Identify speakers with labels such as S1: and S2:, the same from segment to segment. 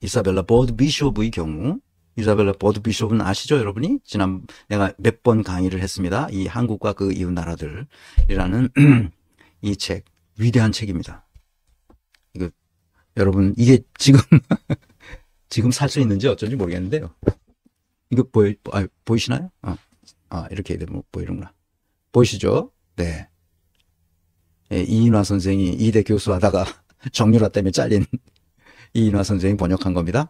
S1: 이사벨라 버드 비숍의 경우, 이사벨라 버드 비숍은 아시죠, 여러분이? 내가 몇 번 강의를 했습니다. 이 한국과 그 이웃 나라들이라는 이 책, 위대한 책입니다. 이거, 여러분, 이게 지금, 지금 살 수 있는지 어쩐지 모르겠는데요. 이거 보이시나요? 이렇게 되면 보이는구나. 보이시죠? 네. 예, 이인화 선생이 이대 교수하다가 정유라 때문에 잘린 이인화 선생이 번역한 겁니다.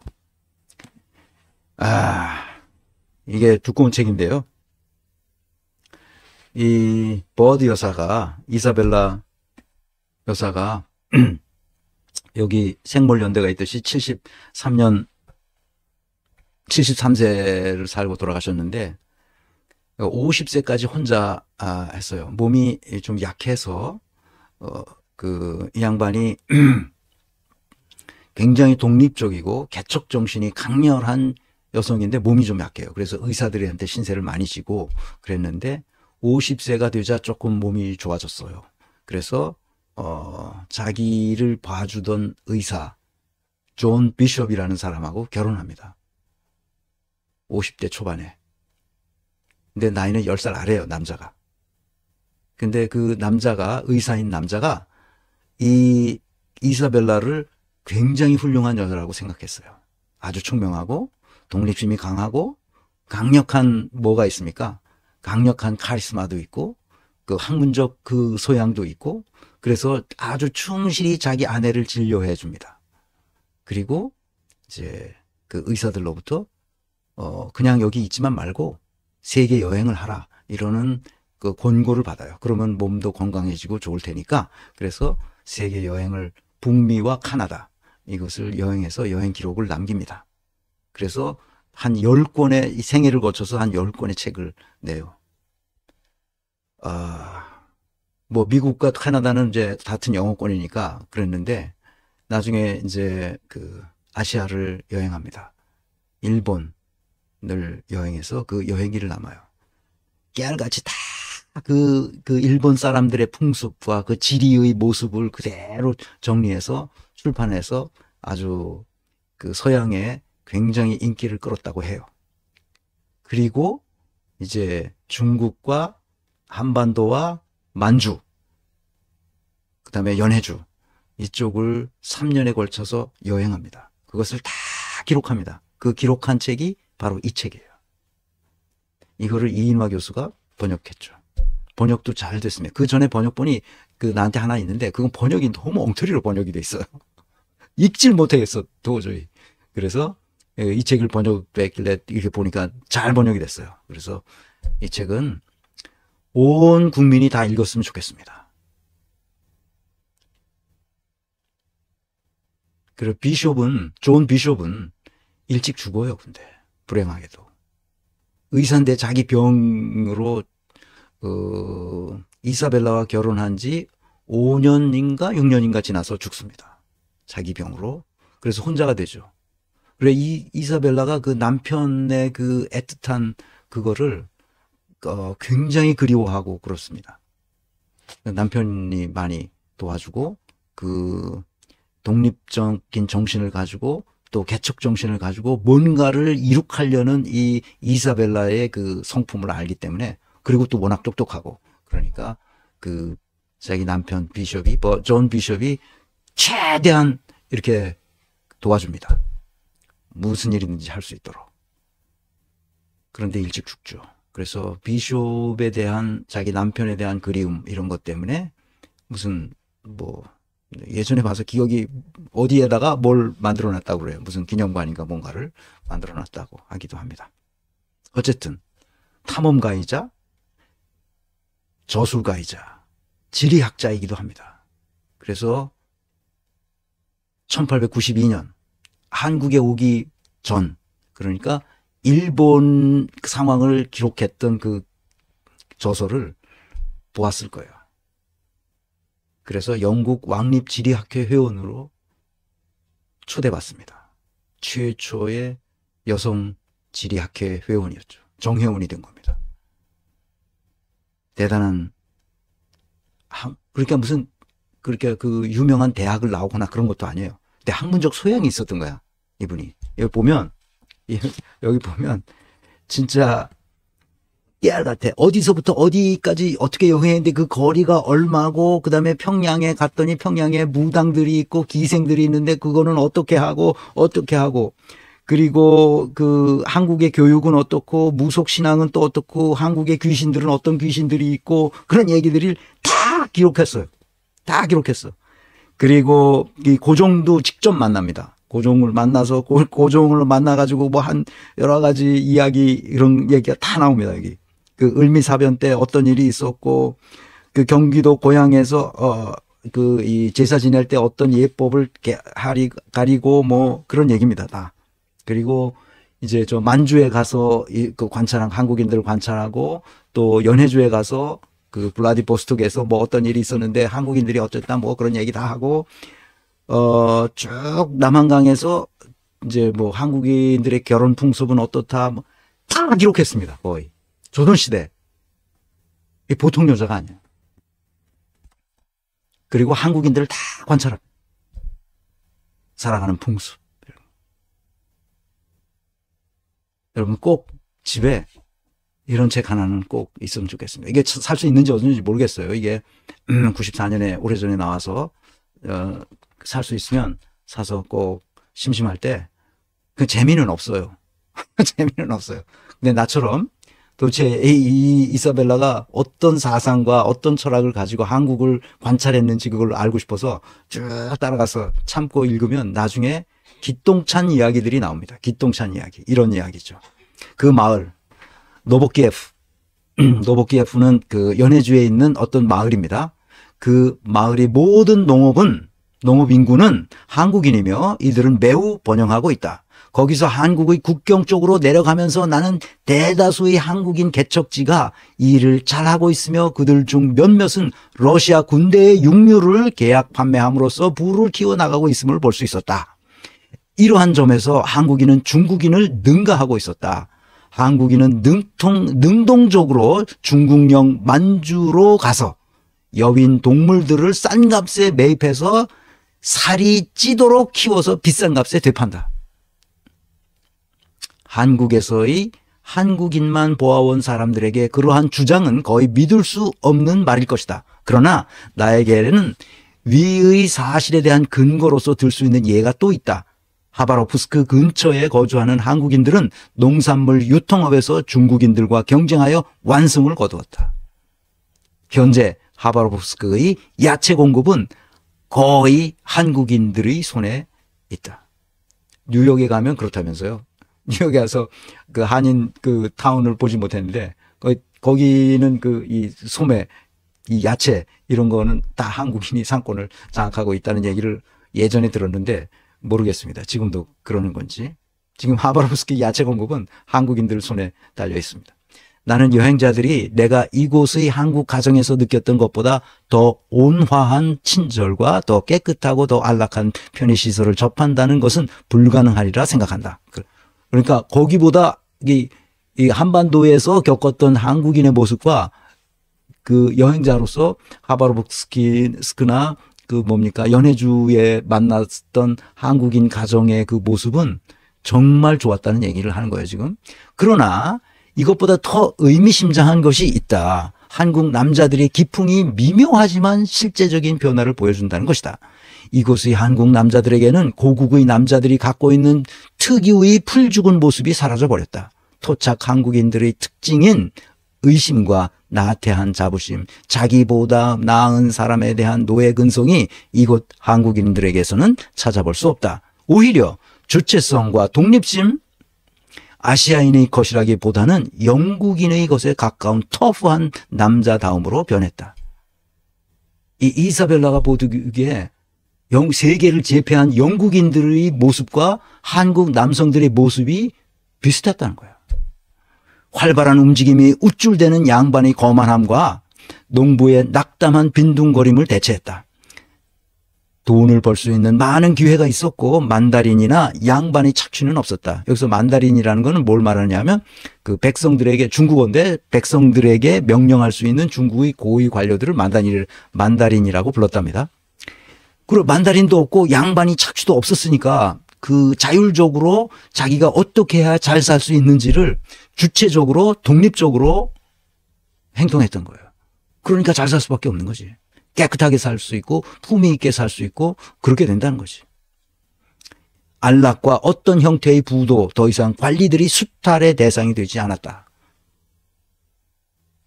S1: 이게 두꺼운 책인데요. 이 버드 여사가, 이사벨라 여사가 여기 생물연대가 있듯이 73세를 살고 돌아가셨는데 50세까지 혼자 했어요. 몸이 좀 약해서 이 양반이 굉장히 독립적이고 개척 정신이 강렬한 여성인데 몸이 좀 약해요. 그래서 의사들한테 신세를 많이 지고 그랬는데 50세가 되자 조금 몸이 좋아졌어요. 그래서 자기를 봐주던 의사 존 비숍이라는 사람하고 결혼합니다. 50대 초반에. 근데 나이는 10살 아래요, 남자가. 근데 그 남자가, 의사인 남자가 이 이사벨라를 굉장히 훌륭한 여자라고 생각했어요. 아주 총명하고 독립심이 강하고 강력한 뭐가 있습니까? 강력한 카리스마도 있고 그 학문적 그 소양도 있고 그래서 아주 충실히 자기 아내를 진료해 줍니다. 그리고 이제 그 의사들로부터 그냥 여기 있지만 말고 세계 여행을 하라 이러는 그 권고를 받아요. 그러면 몸도 건강해지고 좋을 테니까. 그래서 세계 여행을 북미와 카나다 이것을 여행해서 여행 기록을 남깁니다. 그래서 한 10권의 생애를 거쳐서 한 10권의 책을 내요. 뭐 미국과 카나다는 이제 같은 영어권이니까 그랬는데 나중에 이제 그 아시아를 여행합니다. 일본을 여행해서 그 여행기를 남아요. 깨알같이 다 그 일본 사람들의 풍습과 그 지리의 모습을 그대로 정리해서 출판해서 아주 그 서양에 굉장히 인기를 끌었다고 해요. 그리고 이제 중국과 한반도와 만주, 그 다음에 연해주 이쪽을 3년에 걸쳐서 여행합니다. 그것을 다 기록합니다. 그 기록한 책이 바로 이 책이에요. 이거를 이인화 교수가 번역했죠. 번역도 잘 됐습니다. 그 전에 번역본이 나한테 하나 있는데 그건 번역이 너무 엉터리로 번역이 돼 있어요. 읽질 못하겠어 도저히. 그래서 이 책을 번역했길래 이렇게 보니까 잘 번역이 됐어요. 그래서 이 책은 온 국민이 다 읽었으면 좋겠습니다. 그리고 존 비숍은 일찍 죽어요. 근데 불행하게도 의사인데 자기 병으로 이사벨라와 결혼한 지 5년인가 6년인가 지나서 죽습니다. 자기 병으로. 그래서 혼자가 되죠. 그래 이사벨라가 그 남편의 그 애틋한 그거를 굉장히 그리워하고 그렇습니다. 남편이 많이 도와주고 그 독립적인 정신을 가지고 또 개척 정신을 가지고 뭔가를 이룩하려는 이 이사벨라의 그 성품을 알기 때문에 그리고 또 워낙 똑똑하고 그러니까 그 자기 남편 존 비숍이 최대한 이렇게 도와줍니다. 무슨 일이든지 할 수 있도록. 그런데 일찍 죽죠. 그래서 비숍에 대한 자기 남편에 대한 그리움 이런 것 때문에 무슨 뭐 예전에 봐서 기억이 어디에다가 뭘 만들어 놨다고 그래요. 무슨 기념관인가 뭔가를 만들어 놨다고 하기도 합니다. 어쨌든 탐험가이자 저술가이자 지리학자이기도 합니다. 그래서 1892년 한국에 오기 전 그러니까 일본 상황을 기록했던 그 저서를 보았을 거예요. 그래서 영국 왕립지리학회 회원으로 초대받습니다. 최초의 여성 지리학회 회원이었죠. 정회원이 된 겁니다. 대단한 그러니까 무슨 그렇게 그 유명한 대학을 나오거나 그런 것도 아니에요. 근데 학문적 소양이 있었던 거야. 이분이. 여기 보면, 여기 보면, 진짜, 깨알 같아. 어디서부터 어디까지 어떻게 여행했는데 그 거리가 얼마고, 그 다음에 평양에 갔더니 평양에 무당들이 있고 기생들이 있는데 그거는 어떻게 하고, 그리고 그 한국의 교육은 어떻고, 무속신앙은 또 어떻고, 한국의 귀신들은 어떤 귀신들이 있고, 그런 얘기들을 다 기록했어요. 다 기록했어. 그리고 이 고종도 직접 만납니다. 고종을 만나서, 고종을 만나가지고 뭐 한 여러 가지 이야기, 이런 얘기가 다 나옵니다, 여기. 그 을미사변 때 어떤 일이 있었고, 그 경기도 고향에서 그 이 제사 지낼 때 어떤 예법을 가리고 뭐 그런 얘기입니다, 다. 그리고 이제 저 만주에 가서 그 관찰한 한국인들을 관찰하고, 또 연해주에 가서 그 블라디보스톡에서 뭐 어떤 일이 있었는데 한국인들이 어쨌다 뭐 그런 얘기 다 하고, 쭉 남한강에서 이제 뭐 한국인들의 결혼 풍습은 어떻다 뭐 다 기록했습니다, 거의. 조선시대. 이 보통 여자가 아니야. 그리고 한국인들을 다 관찰합니다. 살아가는 풍습. 여러분 꼭 집에 이런 책 하나는 꼭 있으면 좋겠습니다. 이게 살 수 있는지 없는지 모르겠어요. 이게 94년에 오래전에 나와서 살 수 있으면 사서 꼭 심심할 때 그 재미는 없어요. 재미는 없어요. 근데 나처럼 도대체 이 이사벨라가 어떤 사상과 어떤 철학을 가지고 한국을 관찰했는지 그걸 알고 싶어서 쭉 따라가서 참고 읽으면 나중에 기똥찬 이야기들이 나옵니다. 기똥찬 이야기. 이런 이야기죠. 그 마을, 노보키에프. 노보키에프는 그 연해주에 있는 어떤 마을입니다. 그 마을의 모든 농업 인구는 한국인이며 이들은 매우 번영하고 있다. 거기서 한국의 국경 쪽으로 내려가면서 나는 대다수의 한국인 개척지가 이 일을 잘하고 있으며 그들 중 몇몇은 러시아 군대의 육류를 계약 판매함으로써 부를 키워나가고 있음을 볼 수 있었다. 이러한 점에서 한국인은 중국인을 능가하고 있었다. 한국인은 능동적으로 중국령 만주로 가서 여윈 동물들을 싼 값에 매입해서 살이 찌도록 키워서 비싼 값에 되판다. 한국에서의 한국인만 보아온 사람들에게 그러한 주장은 거의 믿을 수 없는 말일 것이다. 그러나 나에게는 위의 사실에 대한 근거로서 들 수 있는 예가 또 있다. 하바롭스크 근처에 거주하는 한국인들은 농산물 유통업에서 중국인들과 경쟁하여 완승을 거두었다. 현재 하바롭스크의 야채 공급은 거의 한국인들의 손에 있다. 뉴욕에 가면 그렇다면서요. 뉴욕에 가서 그 한인 그 타운을 보지 못했는데 거기는 그 이 소매, 이 야채 이런 거는 다 한국인이 상권을 장악하고 있다는 얘기를 예전에 들었는데 모르겠습니다. 지금도 그러는 건지. 지금 하바롭스키 야채 공급은 한국인들 손에 달려 있습니다. 나는 여행자들이 내가 이곳의 한국 가정에서 느꼈던 것보다 더 온화한 친절과 더 깨끗하고 더 안락한 편의시설을 접한다는 것은 불가능하리라 생각한다. 그러니까 거기보다 이 한반도에서 겪었던 한국인의 모습과 그 여행자로서 하바롭스크나 그 뭡니까 연해주에 만났던 한국인 가정의 그 모습은 정말 좋았다는 얘기를 하는 거예요, 지금. 그러나 이것보다 더 의미심장한 것이 있다. 한국 남자들의 기풍이 미묘하지만 실제적인 변화를 보여준다는 것이다. 이곳의 한국 남자들에게는 고국의 남자들이 갖고 있는 특유의 풀죽은 모습이 사라져버렸다. 토착 한국인들의 특징인 의심과 나태한 자부심, 자기보다 나은 사람에 대한 노예 근성이 이곳 한국인들에게서는 찾아볼 수 없다. 오히려 주체성과 독립심, 아시아인의 것이라기보다는 영국인의 것에 가까운 터프한 남자다움으로 변했다. 이 이사벨라가 보기에 세계를 제패한 영국인들의 모습과 한국 남성들의 모습이 비슷했다는 거야. 활발한 움직임이 우쭐대는 양반의 거만함과 농부의 낙담한 빈둥거림을 대체했다. 돈을 벌 수 있는 많은 기회가 있었고 만다린이나 양반의 착취는 없었다. 여기서 만다린이라는 것은 뭘 말하냐면 그 백성들에게 중국어인데 백성들에게 명령할 수 있는 중국의 고위 관료들을 만다린이라고 불렀답니다. 그리고 만다린도 없고 양반이 착취도 없었으니까 그 자율적으로 자기가 어떻게 해야 잘 살 수 있는지를 주체적으로 독립적으로 행동했던 거예요. 그러니까 잘 살 수밖에 없는 거지. 깨끗하게 살 수 있고 품위 있게 살 수 있고 그렇게 된다는 거지. 안락과 어떤 형태의 부도 더 이상 관리들이 수탈의 대상이 되지 않았다.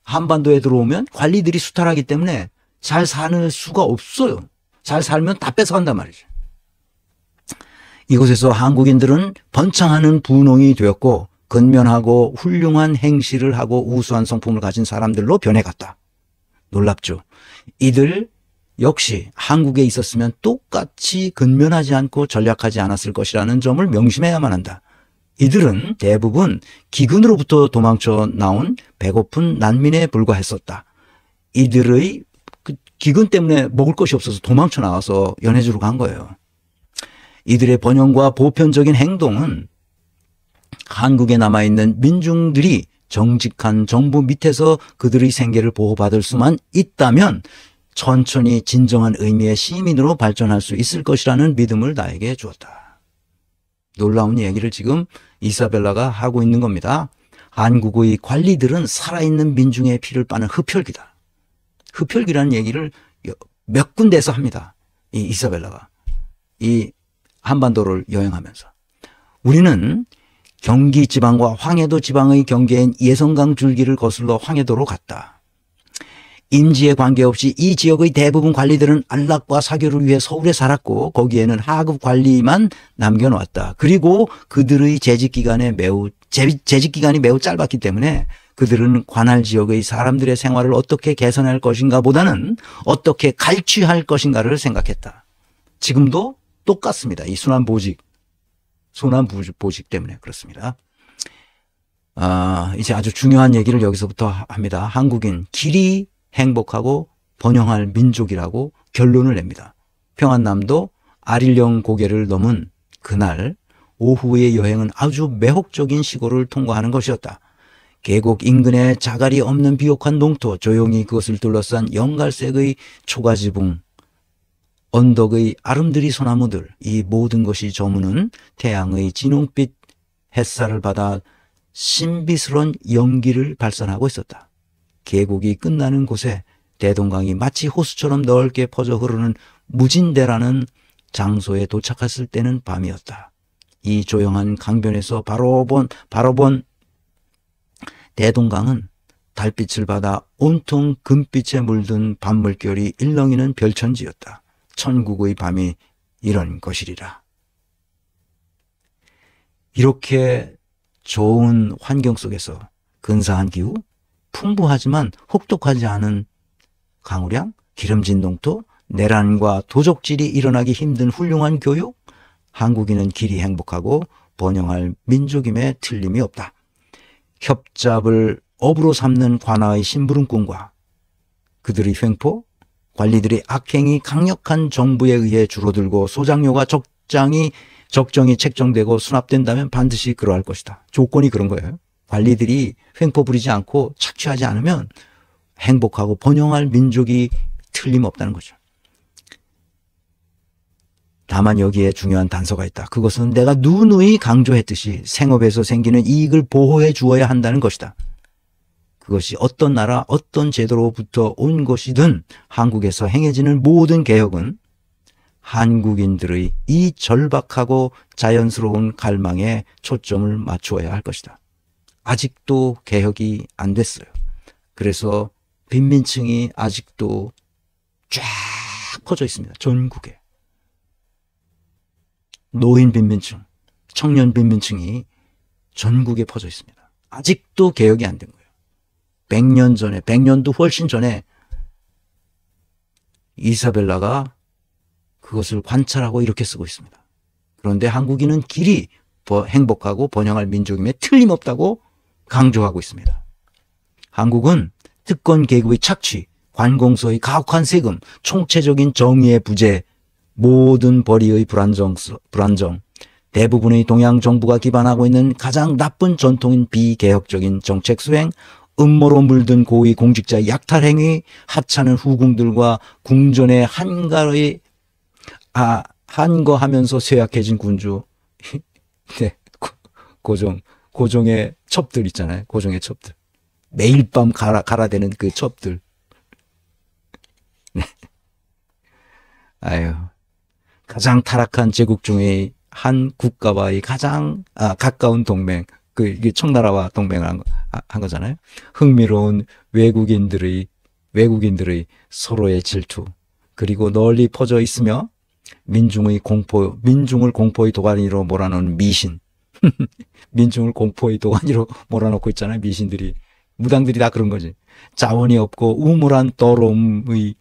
S1: 한반도에 들어오면 관리들이 수탈하기 때문에 잘 사는 수가 없어요. 잘 살면 다 뺏어간단 말이죠. 이곳에서 한국인들은 번창하는 분홍이 되었고 근면하고 훌륭한 행실을 하고 우수한 성품을 가진 사람들로 변해갔다. 놀랍죠. 이들 역시 한국에 있었으면 똑같이 근면하지 않고 전략하지 않았을 것이라는 점을 명심해야만 한다. 이들은 대부분 기근으로부터 도망쳐 나온 배고픈 난민에 불과했었다. 이들의 기근 때문에 먹을 것이 없어서 도망쳐 나와서 연해주로 간 거예요. 이들의 번영과 보편적인 행동은 한국에 남아있는 민중들이 정직한 정부 밑에서 그들의 생계를 보호받을 수만 있다면 천천히 진정한 의미의 시민으로 발전할 수 있을 것이라는 믿음을 나에게 주었다. 놀라운 얘기를 지금 이사벨라가 하고 있는 겁니다. 한국의 관리들은 살아있는 민중의 피를 빠는 흡혈귀다. 흡혈귀라는 얘기를 몇 군데에서 합니다. 이 이사벨라가. 이 한반도를 여행하면서. 우리는 경기 지방과 황해도 지방의 경계인 예성강 줄기를 거슬러 황해도로 갔다. 임지에 관계없이 이 지역의 대부분 관리들은 안락과 사교를 위해 서울에 살았고 거기에는 하급 관리만 남겨놓았다. 그리고 그들의 재직기간이 매우 짧았기 때문에 그들은 관할 지역의 사람들의 생활을 어떻게 개선할 것인가 보다는 어떻게 갈취할 것인가를 생각했다. 지금도 똑같습니다. 이 순환보직 때문에 그렇습니다. 이제 아주 중요한 얘기를 여기서부터 합니다. 한국인 길이 행복하고 번영할 민족이라고 결론을 냅니다. 평안남도 아릴령 고개를 넘은 그날 오후의 여행은 아주 매혹적인 시골을 통과하는 것이었다. 계곡 인근에 자갈이 없는 비옥한 농토, 조용히 그것을 둘러싼 연갈색의 초가지붕, 언덕의 아름드리 소나무들, 이 모든 것이 저무는 태양의 진홍빛 햇살을 받아 신비스러운 연기를 발산하고 있었다. 계곡이 끝나는 곳에 대동강이 마치 호수처럼 넓게 퍼져 흐르는 무진대라는 장소에 도착했을 때는 밤이었다. 이 조용한 강변에서 바로 본 대동강은 달빛을 받아 온통 금빛에 물든 밤물결이 일렁이는 별천지였다. 천국의 밤이 이런 것이리라. 이렇게 좋은 환경 속에서 근사한 기후, 풍부하지만 혹독하지 않은 강우량, 기름진 농토, 내란과 도적질이 일어나기 힘든 훌륭한 교육, 한국인은 길이 행복하고 번영할 민족임에 틀림이 없다. 협잡을 업으로 삼는 관아의 심부름꾼과 그들의 횡포, 관리들의 악행이 강력한 정부에 의해 줄어들고 소장료가 적정히 책정되고 수납된다면 반드시 그러할 것이다. 조건이 그런 거예요. 관리들이 횡포 부리지 않고 착취하지 않으면 행복하고 번영할 민족이 틀림없다는 거죠. 다만 여기에 중요한 단서가 있다. 그것은 내가 누누이 강조했듯이 생업에서 생기는 이익을 보호해 주어야 한다는 것이다. 그것이 어떤 나라, 어떤 제도로부터 온 것이든 한국에서 행해지는 모든 개혁은 한국인들의 이 절박하고 자연스러운 갈망에 초점을 맞추어야 할 것이다. 아직도 개혁이 안 됐어요. 그래서 빈민층이 아직도 쫙 퍼져 있습니다. 전국에. 노인 빈민층, 청년 빈민층이 전국에 퍼져 있습니다. 아직도 개혁이 안 된 거예요. 100년 전에, 100년도 훨씬 전에 이사벨라가 그것을 관찰하고 이렇게 쓰고 있습니다. 그런데 한국인은 길이 행복하고 번영할 민족임에 틀림없다고 강조하고 있습니다. 한국은 특권 계급의 착취, 관공서의 가혹한 세금, 총체적인 정의의 부재, 모든 벌이의 불안정, 대부분의 동양 정부가 기반하고 있는 가장 나쁜 전통인 비개혁적인 정책 수행, 음모로 물든 고위 공직자의 약탈 행위, 하찮은 후궁들과 궁전의 한거하면서 쇠약해진 군주, 네, 고종의 첩들 있잖아요. 고종의 첩들. 매일 밤 갈아대는 그 첩들. 네. 아유, 가장 타락한 제국 중에 한 국가와의 가장 가까운 동맹, 이게 청나라와 동맹을 한 거잖아요. 흥미로운 외국인들의 서로의 질투, 그리고 널리 퍼져 있으며 민중을 공포의 도가니로 몰아넣는 미신. 민중을 공포의 도가니로 몰아넣고 있잖아요. 미신들이, 무당들이 다 그런 거지. 자원이 없고 우물한 더러움의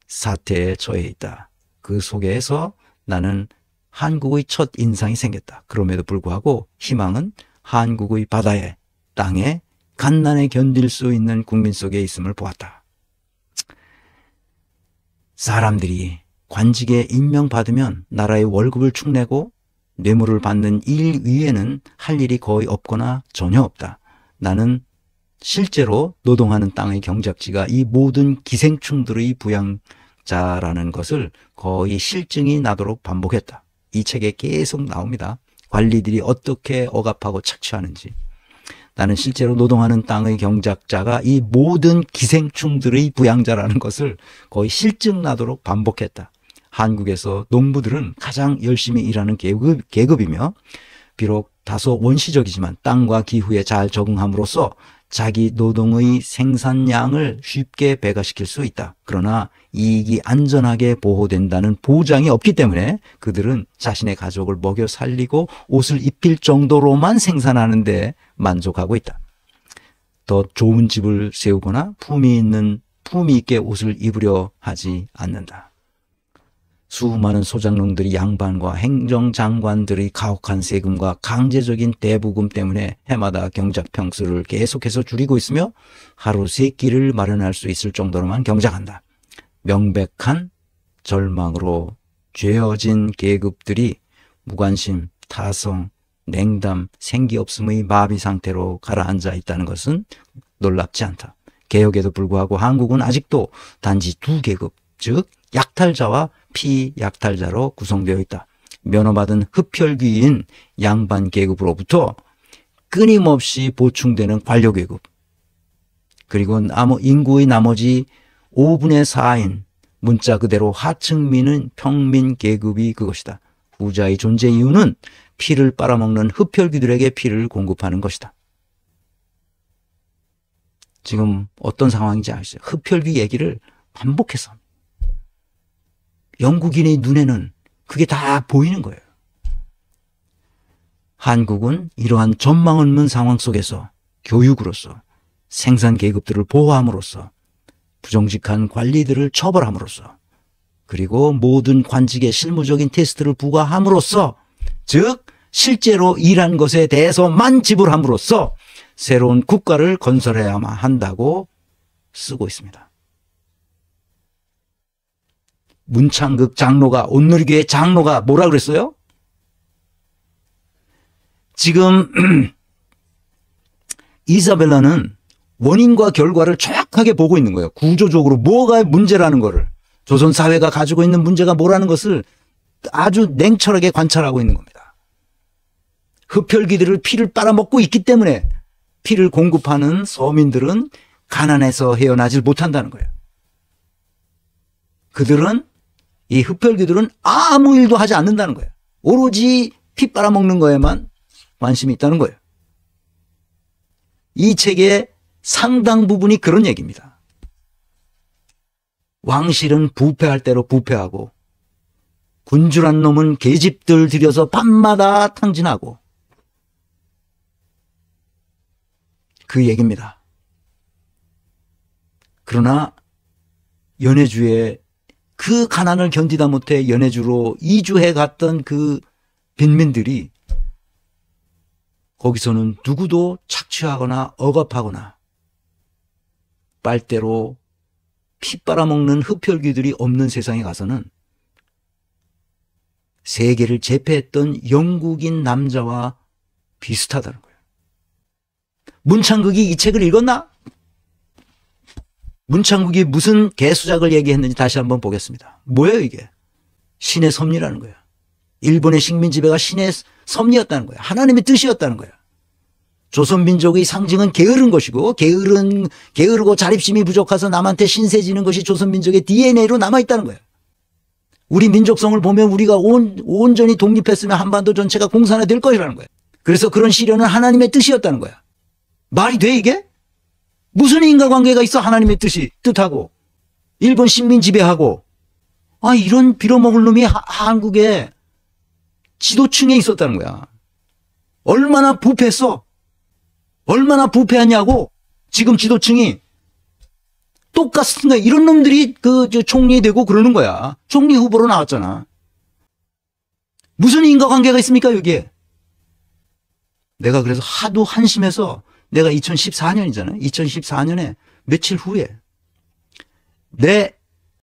S1: 사태에 처해 있다. 그 속에서 나는 한국의 첫 인상이 생겼다. 그럼에도 불구하고 희망은 한국의 바다에, 땅에 간난에 견딜 수 있는 국민 속에 있음을 보았다. 사람들이 관직에 임명받으면 나라의 월급을 축내고 뇌물을 받는 일 위에는 할 일이 거의 없거나 전혀 없다. 나는 실제로 노동하는 땅의 경작지가 이 모든 기생충들의 부양자라는 것을 거의 실증이 나도록 반복했다. 이 책에 계속 나옵니다. 관리들이 어떻게 억압하고 착취하는지. 나는 실제로 노동하는 땅의 경작자가 이 모든 기생충들의 부양자라는 것을 거의 실증 나도록 반복했다. 한국에서 농부들은 가장 열심히 일하는 계급이며 비록 다소 원시적이지만 땅과 기후에 잘 적응함으로써 자기 노동의 생산량을 쉽게 배가시킬 수 있다. 그러나 이익이 안전하게 보호된다는 보장이 없기 때문에 그들은 자신의 가족을 먹여 살리고 옷을 입힐 정도로만 생산하는 데 만족하고 있다. 더 좋은 집을 세우거나 품위 있게 옷을 입으려 하지 않는다. 수많은 소장농들이 양반과 행정장관들의 가혹한 세금과 강제적인 대부금 때문에 해마다 경작 평수를 계속해서 줄이고 있으며 하루 세 끼를 마련할 수 있을 정도로만 경작한다. 명백한 절망으로 죄어진 계급들이 무관심, 타성, 냉담, 생기 없음의 마비 상태로 가라앉아 있다는 것은 놀랍지 않다. 개혁에도 불구하고 한국은 아직도 단지 두 계급, 즉 약탈자와 피약탈자로 구성되어 있다. 면허받은 흡혈귀인 양반 계급으로부터 끊임없이 보충되는 관료계급, 그리고 인구의 나머지 5분의 4인 문자 그대로 하층민은 평민 계급이 그것이다. 부자의 존재 이유는 피를 빨아먹는 흡혈귀들에게 피를 공급하는 것이다. 지금 어떤 상황인지 아시죠? 흡혈귀 얘기를 반복해서 영국인의 눈에는 그게 다 보이는 거예요. 한국은 이러한 전망 없는 상황 속에서 교육으로서 생산 계급들을 보호함으로써 부정직한 관리들을 처벌함으로써 그리고 모든 관직에 실무적인 테스트를 부과함으로써 즉 실제로 일한 것에 대해서만 지불함으로써 새로운 국가를 건설해야만 한다고 쓰고 있습니다. 문창극 장로가, 온누리교회 장로가 뭐라 그랬어요? 지금 이사벨라는 원인과 결과를 정확하게 보고 있는 거예요. 구조적으로 뭐가 문제라는 거를, 조선 사회가 가지고 있는 문제가 뭐라는 것을 아주 냉철하게 관찰하고 있는 겁니다. 흡혈귀들을 피를 빨아먹고 있기 때문에 피를 공급하는 서민들은 가난해서 헤어나질 못한다는 거예요. 이 흡혈귀들은 아무 일도 하지 않는다는 거예요. 오로지 피 빨아먹는 거에만 관심이 있다는 거예요. 이 책의 상당 부분이 그런 얘기입니다. 왕실은 부패할 대로 부패하고 군주란 놈은 계집들 들여서 밤마다 탕진하고, 그 얘기입니다. 그러나 연해주에 그 가난을 견디다 못해 연해주로 이주해 갔던 그 빈민들이 거기서는 누구도 착취하거나 억압하거나 빨대로 피 빨아먹는 흡혈귀들이 없는 세상에 가서는 세계를 제패했던 영국인 남자와 비슷하다는 거예요. 문창극이 이 책을 읽었나? 문창국이 무슨 개수작을 얘기했는지 다시 한번 보겠습니다. 뭐예요 이게? 신의 섭리라는 거예요. 일본의 식민 지배가 신의 섭리였다는 거야. 하나님의 뜻이었다는 거야. 조선민족의 상징은 게으른 것이고 게으르고 자립심이 부족해서 남한테 신세지는 것이 조선민족의 DNA로 남아있다는 거야. 우리 민족성을 보면 우리가 온전히 독립했으면 한반도 전체가 공산화될 것이라는 거야. 그래서 그런 시련은 하나님의 뜻이었다는 거야. 말이 돼 이게? 무슨 인과관계가 있어 하나님의 뜻하고 일본 식민 지배하고 이런 빌어먹을 놈이 한국에 지도층에 있었다는 거야. 얼마나 부패했어? 얼마나 부패하냐고 지금 지도층이 똑같은 거야. 이런 놈들이 총리 되고 그러는 거야. 총리 후보로 나왔잖아. 무슨 인과관계가 있습니까 여기에? 내가 그래서 하도 한심해서 내가 2014년이잖아. 2014년에 며칠 후에 내